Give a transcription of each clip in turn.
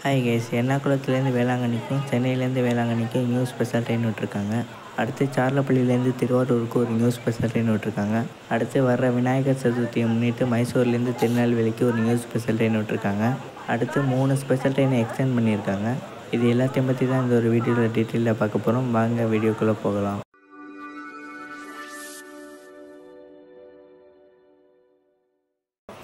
Hi guys, எர்ணாகுளத்துலேருந்து வேளாங்கண்ணிக்கும் சென்னையிலேருந்து வேளாங்கண்ணிக்கும் new special train விட்டுருக்காங்க. அடுத்து சார்லப்பள்ளியிலேருந்து திருவாரூருக்கு ஒரு நியூ ஸ்பெஷல் ட்ரெயின் விட்டுருக்காங்க. அடுத்து வர்ற விநாயகர் சதுர்த்தியை முன்னிட்டு மைசூர்லேருந்து திருநெல்வேலிக்கு ஒரு நியூ ஸ்பெஷல் ட்ரெயின் விட்டுருக்காங்க. அடுத்து 3 ஸ்பெஷல் ட்ரெயினை எக்ஸ்டெண்ட் பண்ணியிருக்காங்க. இது எல்லாத்தையும் பற்றி தான் இந்த ஒரு வீடியோவில் டீட்டெயிலாக பார்க்க போகிறோம். வாங்க வீடியோக்குள்ளே போகலாம்.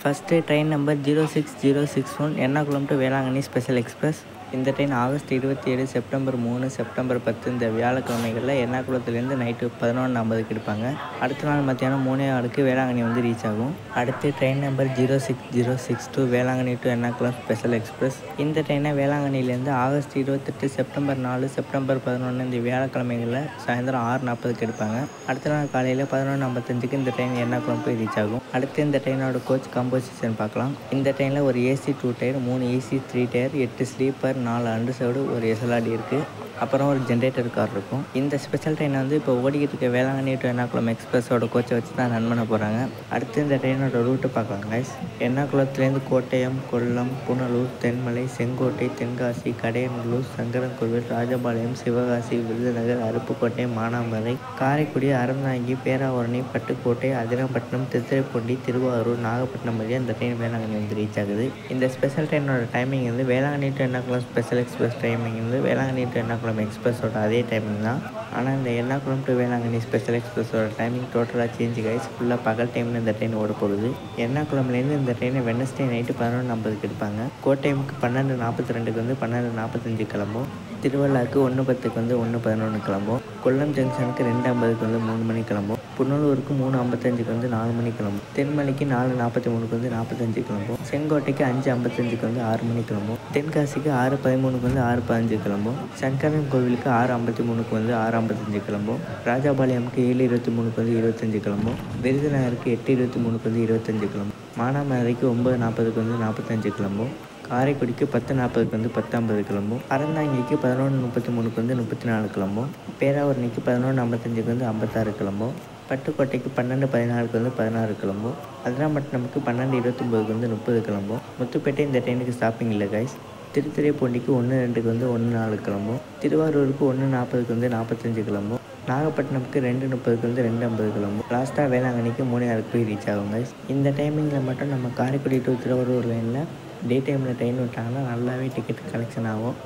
First train number 06061 Ernakulam to Velankanni special express. இந்த ட்ரெயின் ஆகஸ்ட் 27, செப்டம்பர் 3, செப்டம்பர் 10 இந்த வியாழக்கிழமைகளில் எர்ணாகுளத்துலேருந்து நைட்டு 11:50க்கு எடுப்பாங்க. அடுத்த நாள் மத்தியானம் 3:15க்கு வேளாங்கண்ணி ரீச் ஆகும். அடுத்து train number 06062 Velankanni to Ernakulam special express. இந்த ட்ரெயினை வேளாங்கண்ணிலேருந்து ஆகஸ்ட் 28, செப்டம்பர் 4, செப்டம்பர் 11 இந்த வியாழக்கிழமைகளில் சாயந்தரம் 6:40க்கு எடுப்பாங்க. அடுத்த நாள் காலையில் 11:55க்கு இந்த ட்ரெயின் எர்ணாகுளம் போய் ரீச் ஆகும். அடுத்து இந்த ட்ரெயினோட கோச் கம்போசிஷன் பார்க்கலாம். இந்த ட்ரெயினில் ஒரு AC 2 tier, 3 AC 3 tier, 8 sleeper, 4 unreserved, ஒரு எஸ்எல்ஆர்டி இருக்குது. அப்புறம் ஒரு ஜென்ரேட்டர் கார் இருக்கும். இந்த ஸ்பெஷல் ட்ரெயினை இப்போ ஓடிக்கிட்டு இருக்க வேளாங்கண்ணி டு எர்ணாகுளம் எக்ஸ்பிரஸோட கோச்சை வச்சு தான் ரன் பண்ண போகிறாங்க. அடுத்து இந்த ட்ரெயினோட ரூட்டு பார்க்கலாம் கைஸ். எர்ணாகுளத்துலேருந்து கோட்டயம், கொல்லம், புனலூர், தென்மலை, செங்கோட்டை, தென்காசி, கடையநல்லூர், சங்கரன்கோவில், ராஜபாளையம், சிவகாசி, விருதுநகர், அருப்புக்கோட்டை, மானாமதுரை, காரைக்குடி, அறந்தாங்கி, பேராவூரணி, பட்டுக்கோட்டை, அதிராம்பட்டினம், திருத்துறைப்பூண்டி, திருவாரூர், நாகப்பட்டினம் வழியாக இந்த ட்ரெயின் வேளாங்கண்ணி ரீச் ஆகுது. இந்த ஸ்பெஷல் ட்ரெயினோட timing Velankanni to Ernakulam special express timing Velankanni to Ernakulam எக்ஸ்பிரஸோட அதே டைமிங் தான். ஆனால் இந்த Ernakulam to Velankanni special எக்ஸ்பிரஸோட timing டோட்டலாக சேஞ்ச் கைஸ். ஃபுல்லாக பகல் டைமில் இந்த ட்ரெயின் ஓட போகுது. எர்ணாகுளம்லேருந்து இந்த ட்ரெயினை வெட்னஸ்டே நைட்டு 11:50க்கு எடுப்பாங்க. கோட்டயமுக்கு 12:42க்கு 12:45 கிளம்பும். திருவள்ளாருக்கு 1:10க்கு 1:11 கிளம்பும். கொல்லம் ஜங்ஷனுக்கு 2:50க்கு 3 மணி கிளம்பும். புனலூருக்கு 3:55க்கு 4 மணி கிளம்பும். தென்மலைக்கு 4:43க்கு 45 கிளம்பும். செங்கோட்டைக்கு 5:55க்கு 6 மணி கிளம்பும். தென்காசிக்கு 6:13க்கு 6:15 கிளம்பும். சங்கரன் கோவிலுக்கு 6:53க்கு 6:55 கிளம்பும். ராஜபாளையமுக்கு 7:23க்கு 25 கிளம்பும். விருதுநகருக்கு 8:23க்கு 25 கிளம்பும். மானாமதுரைக்கு 9:40க்கு 45 கிளம்பும். காரைக்குடிக்கு 10:40க்கு 10:50 கிளம்பும். அறந்தாங்கிக்கு 11:33க்கு 34 கிளம்பும். பேராவூரணிக்கு 11:55க்கு 56 கிளம்பும். பட்டுக்கோட்டைக்கு 12:14க்கு 16 கிளம்பும். அதிராம்பட்டினமுக்கு 12:29க்கு 30 கிளம்பும். முத்துப்பேட்டை இந்த ட்ரெயினுக்கு ஸ்டாப்பிங் இல்லை கைஸ். திருத்துறைப்பூண்டிக்கு 1:02க்கு 1:04 கிளம்பும். திருவாரூருக்கு 1:40க்கு 45 கிளம்பும். நாகப்பட்டினமுக்கு 2:30க்கு 2:50 கிளம்பும். லாஸ்ட்டாக வேளாங்கண்ணிக்கு 3:06க்கு போய் ரீச் ஆகும் கைஸ். இந்த டைமிங்கில் மட்டும் நம்ம காரைக்குடி டு திருவாரூர் லைனில் டே டைமில் ட்ரெயின் விட்டாங்கன்னா நல்லாவே டிக்கெட் கலெக்ஷன் ஆகும்.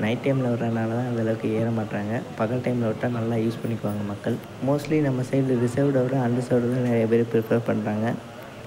நைட் டைமில் விட்றதுனால தான் அந்தளவுக்கு ஏற மாட்டாங்க. பகல் டைமில் விட்டால் நல்லா யூஸ் பண்ணிக்குவாங்க மக்கள். மோஸ்ட்லி நம்ம சைடு ரிசர்வ்டை விட அன்ரிசர்வ்டு தான் நிறைய பேர் ப்ரிஃபர் பண்ணுறாங்க.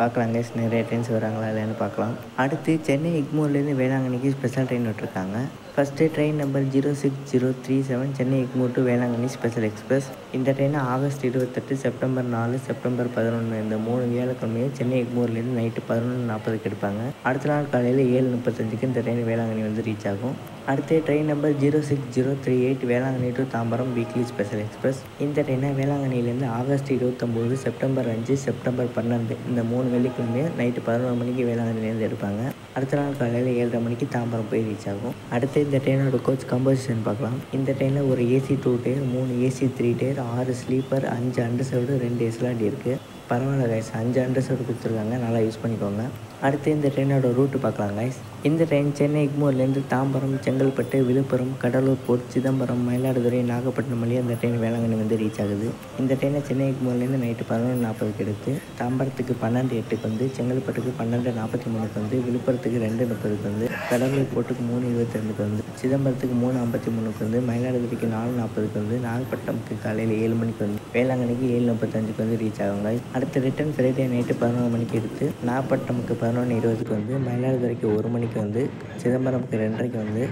பார்க்கலாம் கைஸ், நிறைய ட்ரெயின்ஸ் வராங்களா இல்லைன்னு பார்க்கலாம். அடுத்து சென்னை எக்மோர்லேருந்து வேளாங்கண்ணிக்கு ஸ்பெஷல் ட்ரெயின் விட்டுருக்காங்க. First train number 06037 Chennai Egmore to Velankanni special express. இந்த ட்ரெயினை ஆகஸ்ட் 28, செப்டம்பர் 4, செப்டம்பர் 11 இந்த 3 வியாழக்கிழமையும் சென்னை எக்மோர்லேருந்து நைட்டு 11:40க்கு எடுப்பாங்க. அடுத்த நாள் காலையில் 7:35க்கு இந்த ட்ரெயின் வேளாங்கண்ணி ரீச் ஆகும். அடுத்து train number 06038 Velankanni to Tambaram weekly special express. இந்த ட்ரெயினை வேளாங்கண்ணிலேருந்து ஆகஸ்ட் 29, செப்டம்பர் 5, செப்டம்பர் 12 இந்த 3 வெள்ளிக்கிழமையும் நைட்டு 11 மணிக்கு வேளாங்கண்ணிலேருந்து எடுப்பாங்க. அடுத்த நாள் காலையில் 7:30 மணிக்கு தாம்பரம் போய் ரீச் ஆகும். அடுத்து இந்த ட்ரெயினோட கோச் கம்போசிஷன் பார்க்கலாம். இந்த ட்ரெயினில் ஒரு AC 2 tier, 3 AC 3 tier, 6 sleeper, 5 unreserved, 2 SLRD இருக்குது. பரவாயில்ல கைஸ், 5 அண்டர்சர்வ்டு கொடுத்துருக்காங்க, நல்லா யூஸ் பண்ணிக்கோங்க. அடுத்து இந்த ட்ரெயினோட ரூட்டு பார்க்கலாம் கைஸ். இந்த ட்ரெயின் சென்னை எக்மோர்லேருந்து தாம்பரம், செங்கல்பட்டு, விழுப்புரம், கடலூர் போர்ட், சிதம்பரம், மயிலாடுதுறை, நாகப்பட்டினம் வழியாக இந்த ட்ரெயின் வேளாங்கண்ணி ரீச் ஆகுது. இந்த ட்ரெயினை சென்னை எக்மோர்லேருந்து நைட்டு 11:40க்கு எடுத்து தாம்பரத்துக்கு 12:08க்கு செங்கல்பட்டுக்கு 12:43க்கு விழுப்புரத்துக்கு 2:30க்கு கடலூர் போர்ட்டுக்கு 3:22க்கு சிதம்பரத்துக்கு 3:53க்கு மயிலாடுதுறைக்கு 4:40க்கு நாகப்பட்டினமுக்கு காலையில் 7 மணிக்கு வேளாங்கண்ணிக்கு 7:35க்கு ரீச் ஆகுங்க. அடுத்து ரிட்டர்ன் ஃப்ரைடே நைட்டு 11 மணிக்கு எடுத்து நாகப்பட்டினமுக்கு 11:20க்கு மயிலாடுதுறைக்கு 1 மணிக்கு சிதம்பரமுக்கு 2:30க்கு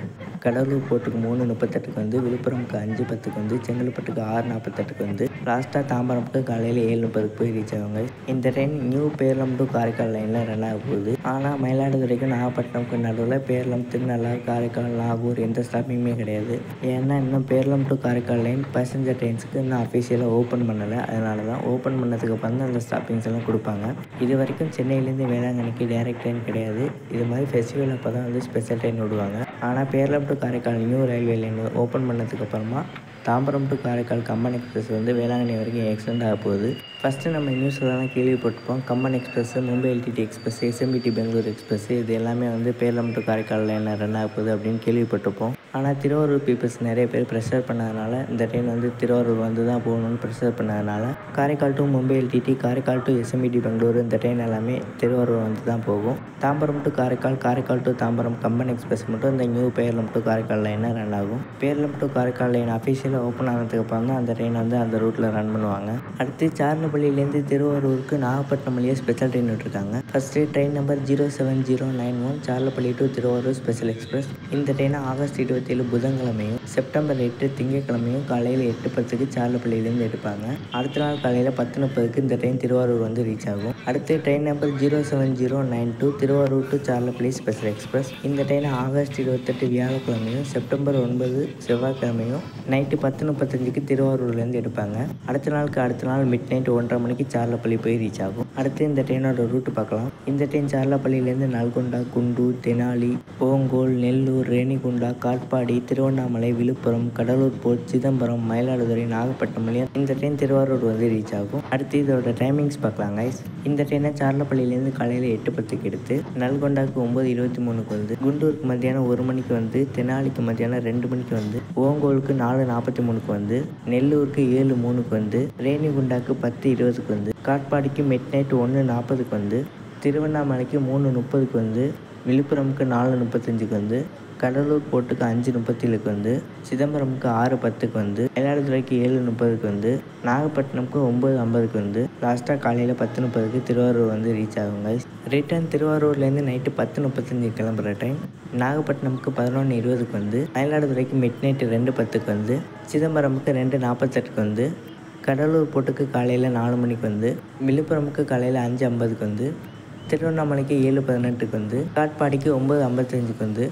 கடலூர் போர்ட்டுக்கு 3:38க்கு விழுப்புரமுக்கு 5:10க்கு செங்கல்பட்டுக்கு 6:48க்கு லாஸ்ட்டாக தாம்பரமுக்கு காலையில் 7:30க்கு போய் ரீச் ஆகுங்க. இந்த train new Peralam to Karaikal லைனில் ரன் ஆக போகுது. ஆனால் மயிலாடுதுறைக்கு நாகப்பட்டினமுக்கு நடுவில் பேரளம், திருநள்ளாறு, காரைக்கால், நாகூர் எந்த ஸ்டாப்பிங்குமே கிடையாது. ஏன்னா இன்னும் Peralam to Karaikal line passenger ட்ரெயின்ஸுக்கு இன்னும் அஃபிஷியலாக ஓப்பன் பண்ணலை. அதனால தான் ஓப்பன் பண்ணதுக்கு அப்புறம் தான் அந்த ஸ்டாப்பிங்ஸ் எல்லாம் கொடுப்பாங்க. இது வரைக்கும் சென்னையிலேருந்து வேளாங்கண்ணிக்கு டைரக்ட் ட்ரெயின் கிடையாது. இது மாதிரி ஃபெஸ்டிவல் அப்போ தான் ஸ்பெஷல் ட்ரெயின் விடுவாங்க. ஆனால் Peralam to Karaikal new railway line open பண்ணதுக்கு அப்புறமா தாம்பரம் டு காரைக்கால் கம்பன் எக்ஸ்பிரஸ் வந்து வேளாங்கண்ணி வரைக்கும் எக்ஸ்டெண்ட் ஆக போகுது. ஃபஸ்ட்டு நம்ம நியூஸ்லலாம் கேள்விப்பட்டிருப்போம். Kamban express, Mumbai LTT express, SMVT Bengaluru express இது எல்லாமே வந்து பேரளம் டு காரைக்காலில் என்ன ரன் ஆக போகுது அப்படின்னு கேள்விப்பட்டிருப்போம். ஆனால் திருவாரூர் பீப்புள்ஸ் நிறைய பேர் ப்ரெஷர் பண்ணதுனால இந்த ட்ரெயின் வந்து திருவாரூர் வந்து தான் போகணும்னு ப்ரெஷர் பண்ணதுனால Karaikal to Mumbai LTT, Karaikal to SMVT Bengaluru இந்த ட்ரெயின் எல்லாமே திருவாரூர் வந்து தான் போகும். Tambaram to Karaikal, Karaikal to Tambaram Kamban express மட்டும் இந்த new Peralam to Karaikal line run ஆகும். பேரளம் டு காரைக்கால் லைன் அஃபிஷியலாக ஓப்பன் ஆனதுக்கு அப்புறம் தான் அந்த ட்ரெயின் வந்து அந்த ரூட்டில் ரன் பண்ணுவாங்க. அடுத்து சார்னப்பள்ளியிலேருந்து திருவாரூருக்கு நாகப்பட்டினம் வழியாக ஸ்பெஷல் ட்ரெயின் விட்டுருக்காங்க. First train number 07091 Charlapalli to Thiruvarur special express. இந்த ட்ரெயினை ஆகஸ்ட் 27 புதன்கிழமையும் செப்டம்பர் 8 திங்கட்கிழமையும் காலையில் 8:10 சார்லப்பள்ளியிலேருந்து எடுப்பாங்க. அடுத்த நாள் காலையில் 10:30 இந்த ட்ரெயின் திருவாரூர் வந்து ரீச் ஆகும். அடுத்து train number 07092 Thiruvarur to Charlapalli special express. இந்த ட்ரெயினை ஆகஸ்ட் 28 வியாழக்கிழமையும் செப்டம்பர் 9 செவ்வாய்க்கிழமையும் நைட்டு 10:35 திருவாரூர்லேருந்து எடுப்பாங்க. அடுத்த நாள் மிட் நைட் 1:30 மணிக்கு சார்லப்பள்ளி போய் ரீச் ஆகும். அடுத்து இந்த ட்ரெயினோட ரூட்டு பார்க்கலாம். இந்த ட்ரெயின் சார்லப்பள்ளியிலேருந்து நல்கொண்டா, குண்டூர், தெனாலி, ஓங்கோல், நெல்லூர், ரேணிகுண்டா, காட்பாடி, திருவண்ணாமலை, விழுப்புரம், கடலூர் போர்ட், சிதம்பரம், மயிலாடுதுறை, நாகப்பட்டினம் வழியாக இந்த ட்ரெயின் திருவாரூர் வந்து ரீச் ஆகும். அடுத்து இதோட டைமிங்ஸ் பார்க்கலாம் கைஸ். இந்த ட்ரெயினை சார்லப்பள்ளியிலேருந்து காலையில் 8:10 எடுத்து நல்கொண்டாக்கு 9:23 வந்து, குண்டூருக்கு மத்தியானம் 1 மணிக்கு வந்து, தெனாலிக்கு மத்தியானம் 2 மணிக்கு வந்து, ஓங்கோலுக்கு 4:43 வந்து, நெல்லூருக்கு 7:03 வந்து, ரேணிகுண்டாக்கு 10:20 வந்து, காட்பாடிக்கு மிட் நைட் 1:40 வந்து, திருவண்ணாமலைக்கு 3:30 வந்து, விழுப்புரமுக்கு 4:35 வந்து, கடலூர் போர்ட்டுக்கு 5:37 வந்து, சிதம்பரமுக்கு 6:10 வந்து, மயிலாடுதுறைக்கு 7:30 வந்து, நாகப்பட்டினமுக்கு 9:50 வந்து, லாஸ்ட்டாக காலையில் 10:30 திருவாரூர் வந்து ரீச் ஆகுங்க. ரிட்டர்ன் திருவாரூர்லேருந்து நைட்டு 10:35 கிளம்புற ட்ரெயின் நாகப்பட்டினமுக்கு 11:20 வந்து, மயிலாடுதுறைக்கு மிட் நைட் 2:10 வந்து, சிதம்பரமுக்கு 2:48 வந்து, கடலூர் போர்ட்டுக்கு காலையில் 4 மணிக்கு வந்து, விழுப்புரமுக்கு காலையில் 5:50 வந்து, திருவண்ணாமலைக்கு 7:18 வந்து, காட்பாடிக்கு 9:55 வந்து,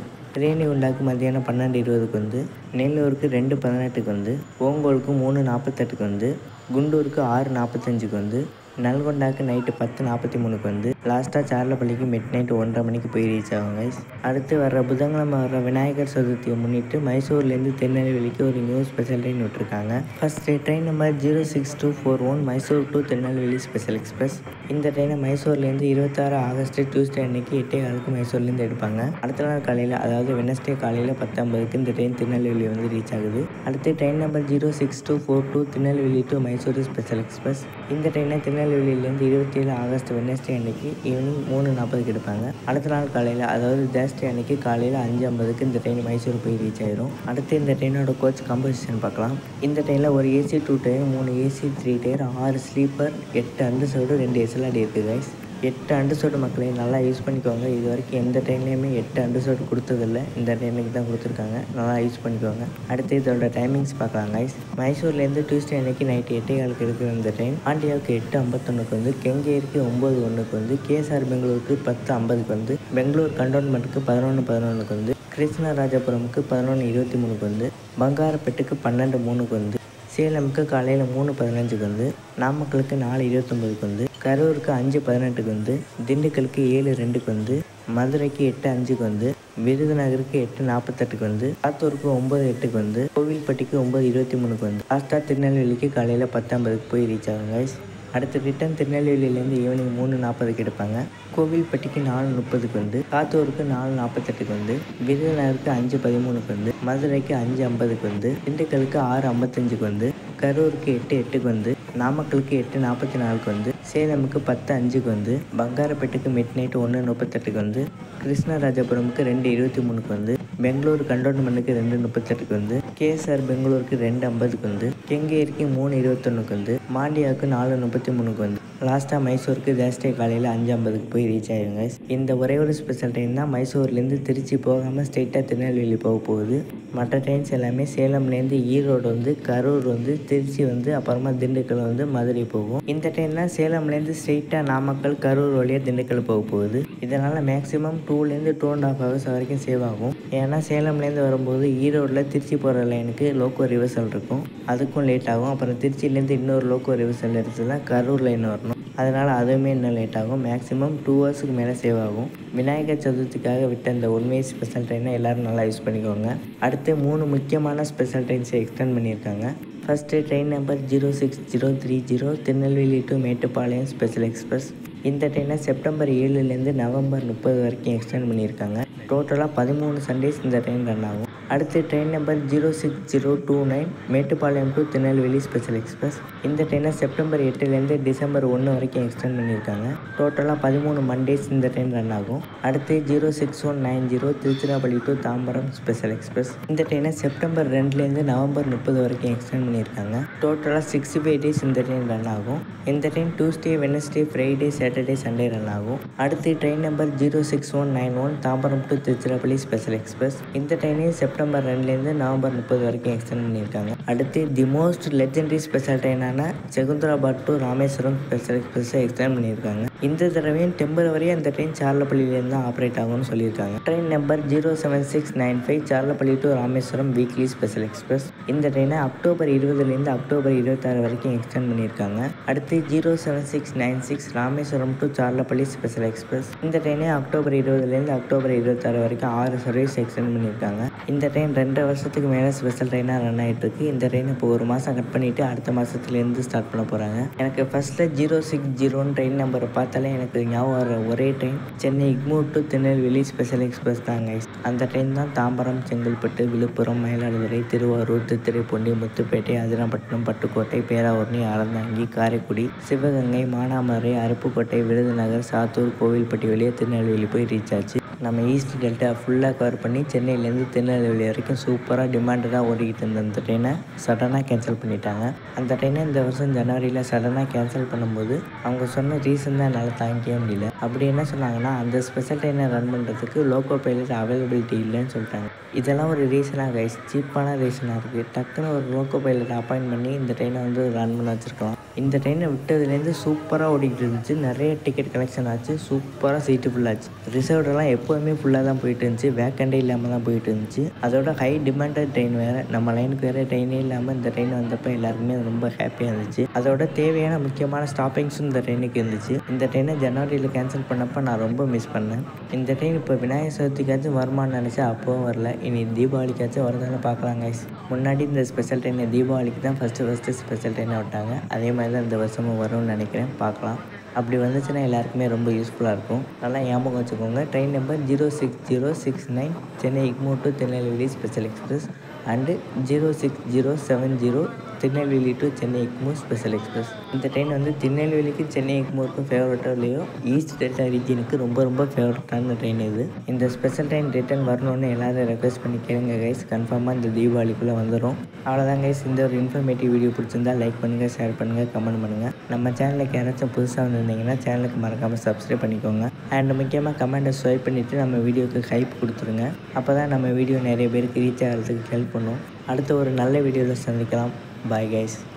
ரேணிகுண்டாக்கு மத்தியானம் 12:20 வந்து, நெல்லூருக்கு 2:18 வந்து, ஓங்கோலுக்கு 3:48 வந்து, குண்டூருக்கு 6:45 வந்து, நல்கொண்டாக்கு நைட்டு 10:43 வந்து, லாஸ்ட்டாக சார்லப்பள்ளிக்கு மிட் நைட் 1:30 மணிக்கு போய் ரீச் ஆகும் கைஸ். அடுத்து வர புதன்கிழமை வர விநாயகர் சதுர்த்தியை முன்னிட்டு மைசூர்லேருந்து திருநெல்வேலிக்கு ஒரு நியூ ஸ்பெஷல் ட்ரெயின் விட்டுருக்காங்க. First train number 06241 Mysore to Tirunelveli special express. இந்த ட்ரெயினை மைசூர்லேருந்து 26 ஆகஸ்ட் டியூஸ்டே அன்னைக்கு 8:15 மைசூர்லேருந்து எடுப்பாங்க. அடுத்த நாள் காலையில் அதாவது வெனஸ்டே காலையில் 10:50 இந்த ட்ரெயின் திருநெல்வேலி வந்து ரீச் ஆகுது. அடுத்து train number 06242 Tirunelveli to Mysore special express. இந்த ட்ரெயினை திருநெல்வேலியிலேருந்து 27 ஆகஸ்ட் வெனஸ்டே அன்னைக்கு ஈவினிங் 3:40 எடுப்பாங்க. அடுத்த நாள் காலையில் அதாவது தேர்ஸ்டே அன்னைக்கு காலையில் 5:50 இந்த ட்ரெயின் மைசூர் போய் ரீச் ஆயிரும். அடுத்து இந்த ட்ரெயினோட கோச் கம்போசிஷன் பார்க்கலாம். இந்த ட்ரெயினில் ஒரு AC 2 tier, 3 AC 3 tier, 6 sleeper, 8 unreserved, 2 SLRD இருக்குது கைஸ். 8 அண்டர்சர்வ்டு மக்களை நல்லா யூஸ் பண்ணிக்கோங்க. இது வரைக்கும் எந்த ட்ரெயின்லேயுமே 8 அண்டர்சர்வ்டு கொடுத்ததில்லை, இந்த ட்ரெயினுக்கு தான் கொடுத்துருக்காங்க. நல்லா யூஸ் பண்ணிக்கோங்க. அடுத்து இதோட டைமிங்ஸ் பார்க்கலாம் கைஸ். மைசூர்லேருந்து டியூஸ்டே அன்னைக்கு நைட்டு 8:15 இருக்கிற இந்த ட்ரெயின் பாண்டியாவுக்கு 8:51 வந்து, கெங்கேரிக்கு 9:01 வந்து, கேஎஸ்ஆர் பெங்களூருக்கு 10:50 வந்து, பெங்களூர் கண்டோன்மெண்ட்டுக்கு 11:11 வந்து, கிருஷ்ணராஜபுரமுக்கு 11:23 வந்து, பங்காரப்பேட்டுக்கு 12:03 வந்து, சேலமுக்கு காலையில் 3:15 வந்து, நாமக்கலுக்கு 4:29 வந்து, கரூருக்கு 5:18 வந்து, திண்டுக்கலுக்கு 7:02 வந்து, மதுரைக்கு 8:05 வந்து, விருதுநகருக்கு 8:48 வந்து, சாத்தூருக்கு 9:08 வந்து, கோவில்பட்டிக்கு 9:23 வந்து, லாஸ்ட்டாக திருநெல்வேலிக்கு காலையில் 10:50 போய் ரீச் ஆகும் கைஸ். அடுத்து ரிட்டன் திருநெல்வேலியிலேருந்து ஈவினிங் 3:40 எடுப்பாங்க. கோவில்பட்டிக்கு 4:30 வந்து, சாத்தூருக்கு 4:48 வந்து, விருதுநகருக்கு 5:13 வந்து, மதுரைக்கு 5:50 வந்து, திண்டுக்கலுக்கு 6:55 வந்து, கரூருக்கு 8:08 வந்து, நாமக்கலுக்கு 8:44 வந்து, சேலமுக்கு 10:05 வந்து, பங்காரப்பேட்டுக்கு மிட் நைட் 1:38 வந்து, கிருஷ்ணராஜபுரமுக்கு 2:23 வந்து, பெங்களூர் கண்டோன்மெண்ட்டுக்கு 2:38 வந்து, கேஎஸ்ஆர் பெங்களூருக்கு 2:50 வந்து, கெங்கேரிக்கு 3:21 வந்து, மாண்டியாவுக்கு 4:33 வந்து, லாஸ்ட்டாக மைசூருக்கு தேர்ஸ்டே காலையில் 5:50 போய் ரீச் ஆயிருங்க. இந்த ஒரே ஒரு ஸ்பெஷல் ட்ரெயின் தான் மைசூர்லேருந்து திருச்சி போகாமல் ஸ்ட்ரெயிட்டாக திருநெல்வேலி போக போகுது. மற்ற ட்ரெயின்ஸ் எல்லாமே சேலம்லேருந்து ஈரோடு வந்து, கரூர் வந்து, திருச்சி வந்து, அப்புறமா திண்டுக்கல் வந்து, மதுரை போகும். இந்த ட்ரெயின்லாம் சேலம்லேருந்து ஸ்ட்ரெயிட்டாக நாமக்கல், கரூர் வழியாக திண்டுக்கல் போக போகுது. இதனால் மேக்ஸிமம் 2லேருந்து 2.5 ஹவர்ஸ் வரைக்கும் சேவ் ஆகும். ஏன்னா சேலம்லேருந்து வரும்போது ஈரோடில் திருச்சி போகிற லைனுக்கு லோக்கோ ரிவர்சல் இருக்கும், அதுக்கும் லேட் ஆகும். அப்புறம் திருச்சியிலேருந்து இன்னொரு லோக்கோ ரிவர்சல் எடுத்துலாம் கரூர் லைன் வரணும். அதனால் அதுவுமே இன்னும் லேட் ஆகும். மேக்ஸிமம் 2 ஹவர்ஸுக்கு மேலே சேவ் ஆகும். விநாயகர் சதுர்த்திக்காக விட்ட இந்த ஒன் வே ஸ்பெஷல் ட்ரெயினை எல்லோரும் நல்லா யூஸ் பண்ணிக்கோங்க. அடுத்து 3 முக்கியமான ஸ்பெஷல் ட்ரெயின்ஸை எக்ஸ்டெண்ட் பண்ணியிருக்காங்க. First train number 06030 Tirunelveli to Mettupalayam special express. இந்த ட்ரெயினை செப்டம்பர் 7லேருந்து நவம்பர் 30 வரைக்கும் எக்ஸ்டெண்ட் பண்ணியிருக்காங்க. டோட்டலாக 13 சண்டேஸ் இந்த ட்ரெயின் ரன் ஆகும். அடுத்து train number 06029 Mettupalayam to Tirunelveli special express. இந்த ட்ரெயினை செப்டம்பர் 8லேருந்து டிசம்பர் 1 வரைக்கும் எக்ஸ்டெண்ட் பண்ணியிருக்காங்க. டோட்டலாக 13 மண்டேஸ் இந்த ட்ரெயின் ரன் ஆகும். அடுத்து 06190 Tiruchirappalli to Tambaram special express. இந்த ட்ரெயினை செப்டம்பர் 2லேருந்து நவம்பர் 30 வரைக்கும் எக்ஸ்டெண்ட் பண்ணியிருக்காங்க. டோட்டலாக 65 டேஸ் இந்த ட்ரெயின் ரன் ஆகும். இந்த train Tuesday, Wednesday, Friday, Saturday, Sunday run ஆகும். அடுத்து train number 06191 Tambaram to Tiruchirappalli special express. இந்த ட்ரெயினையும் செப்டம்பர் 2லேருந்து நவம்பர் 30 வரைக்கும் எக்ஸ்டெண்ட் பண்ணியிருக்காங்க. அடுத்து தி மோஸ்ட் லெஜெண்டரி ஸ்பெஷல் ட்ரெயினான செகுந்தராபாத் டு ராமேஸ்வரம் ஸ்பெஷல் எக்ஸ்பிரஸை எக்ஸ்டெண்ட் பண்ணியிருக்காங்க. இந்த தடவையும் டெம்பரவரியாக இந்த ட்ரெயின் சார்லப்பள்ளியிலேருந்து தான் ஆப்ரேட் ஆகும்னு சொல்லியிருக்காங்க. Train number 07695 Charlapalli to Rameswaram weekly special express. இந்த ட்ரெயினை அக்டோபர் 20லேருந்து அக்டோபர் 26 வரைக்கும் எக்ஸ்டெண்ட் பண்ணியிருக்காங்க. அடுத்து 07696 Rameswaram to Charlapalli special express. இந்த ட்ரெயினை அக்டோபர் 20லேருந்து அக்டோபர் 26 வரைக்கும் 6 சர்வீஸ் எக்ஸ்டெண்ட் பண்ணியிருக்காங்க. இந்த ட்ரெயின் 2 வருஷத்துக்கு மேலே ஸ்பெஷல் ட்ரெயினாக ரன் ஆகிட்டு இருக்கு. இந்த ட்ரெயினை இப்போ 1 மாதம் கட் பண்ணிவிட்டு அடுத்த மாதத்துலேருந்து ஸ்டார்ட் பண்ண போகிறாங்க. எனக்கு ஃபஸ்ட்டில் 060 ட்ரெயின் நம்பரை பார்த்தாலே எனக்கு ஞாபகம் வர ஒரே train Chennai Egmore to Tirunelveli special express தாங்க. அந்த ட்ரெயின் தான் தாம்பரம், செங்கல்பட்டு, விழுப்புரம், மயிலாடுதுறை, திருவாரூர், திருத்துறைப்பூண்டி, முத்துப்பேட்டை, அதிராம்பட்டினம், பட்டுக்கோட்டை, பேராவூரணி, அறந்தாங்கி, காரைக்குடி, சிவகங்கை, மானாமதுரை, அருப்புக்கோட்டை, விருதுநகர், சாத்தூர், கோவில்பட்டி வழியாக திருநெல்வேலி போய் ரீச் ஆச்சு. நம்ம ஈஸ்ட் டெல்டா ஃபுல்லாக கவர் பண்ணி சென்னையிலேருந்து திருநெல்வேலி வரைக்கும் சூப்பராக டிமாண்டடாக ஓடிக்கிட்டு இருந்த அந்த ட்ரெயினை சடனாக கேன்சல் பண்ணிட்டாங்க. அந்த ட்ரெயினை இந்த வருஷம் ஜனவரியில் சடனாக கேன்சல் பண்ணும்போது அவங்க சொன்ன ரீசன் தான் என்னால் தாங்கிக்கவே முடியல. அப்படி என்ன சொன்னாங்கன்னா, அந்த ஸ்பெஷல் ட்ரெயினை ரன் பண்ணுறதுக்கு லோக்கோ பைலட் அவைலபிலிட்டி இல்லைன்னு சொல்லிட்டாங்க. இதெல்லாம் ஒரு ரீசனாக கைஸ், சீப்பான ரீசனாக இருக்குது. டக்குன்னு ஒரு லோக்கோ பைலட் அப்பாயின்ட் பண்ணி இந்த ட்ரெயினை வந்து ரன் பண்ண வச்சுருக்கலாம். இந்த ட்ரெயினை விட்டதுலேருந்து சூப்பராக ஓடிக்கிட்டு இருந்துச்சு. நிறைய டிக்கெட் கலெக்ஷன் ஆச்சு. சூப்பராக சீட்டு ஃபுல்லாச்சு. ரிசர்வ்டெல்லாம் எப்போதுமே ஃபுல்லாக தான் போயிட்டு இருந்துச்சு. வேக்கண்டே இல்லாமல் தான் போயிட்டு இருந்துச்சு. அதோட ஹை டிமாண்டட் ட்ரெயின் வேறு. நம்ம லைனுக்கு வேறு ட்ரெயினே இல்லாமல் இந்த ட்ரெயின் வந்தப்போ எல்லாருக்குமே ரொம்ப ஹாப்பியாக இருந்துச்சு. அதோட தேவையான முக்கியமான ஸ்டாப்பிங்ஸும் இந்த ட்ரெயினுக்கு இருந்துச்சு. இந்த ட்ரெயினை ஜனவரியில் கேன்சல் பண்ணப்போ நான் ரொம்ப மிஸ் பண்ணேன். இந்த ட்ரெயின் இப்போ விநாயகர் சதுர்த்திக்காச்சும் வருமானு நினச்சா அப்போவும் வரல. இனி தீபாவளிக்காச்சும் வருதானு பார்க்கலாம் கைஸ். முன்னாடி இந்த ஸ்பெஷல் ட்ரெயினை தீபாவளிக்கு தான் ஃபஸ்ட்டு ஸ்பெஷல் ட்ரெயினை விட்டாங்க. அதே மாதிரி தான் இந்த வருஷமும் வரும்னு நினைக்கிறேன். பார்க்கலாம். அப்படி வந்துச்சுன்னா எல்லாருக்குமே ரொம்ப யூஸ்ஃபுல்லாக இருக்கும். நல்லா ஞாபகம் வச்சுக்கோங்க. Train number 06069 Chennai Egmore to Tirunelveli special express and 06070 Tirunelveli to Chennai Egmore special express. இந்த ட்ரெயின் வந்து திருநெல்வேலிக்கு சென்னை இக்மோருக்கும் ஃபேவரட்டாக இல்லையோ ஈஸ்ட் டெல்டா ரீஜனுக்கு ரொம்ப ஃபேவரட்டான ட்ரெயின் இது. இந்த ஸ்பெஷல் ட்ரெயின் ரிட்டர்ன் வரணும்னு எல்லோரும் ரெக்வஸ்ட் பண்ணி கேளுங்க கைஸ். கன்ஃபார்மாக இந்த தீபாவளிக்குள்ளே வந்துடும். அவ்வளோதான் கைஸ். இந்த ஒரு இன்ஃபர்மேட்டிவ் வீடியோ பிடிச்சிருந்தால் லைக் பண்ணுங்கள், ஷேர் பண்ணுங்கள், கமெண்ட் பண்ணுங்கள். நம்ம சேனலுக்கு யாராச்சும் புதுசாக வந்திருந்தீங்கன்னா சேனலுக்கு மறக்காமல் சப்ஸ்கிரைப் பண்ணிக்கோங்க. அண்ட் முக்கியமாக கமெண்ட்டை ஸ்வைப் பண்ணிவிட்டு நம்ம வீடியோக்கு ஹைப் கொடுத்துருங்க. அப்போ தான் நம்ம வீடியோ நிறைய பேருக்கு ரீச் ஆகிறதுக்கு ஹெல்ப் பண்ணும். அடுத்த ஒரு நல்ல வீடியோவில் சந்திக்கலாம். Bye guys.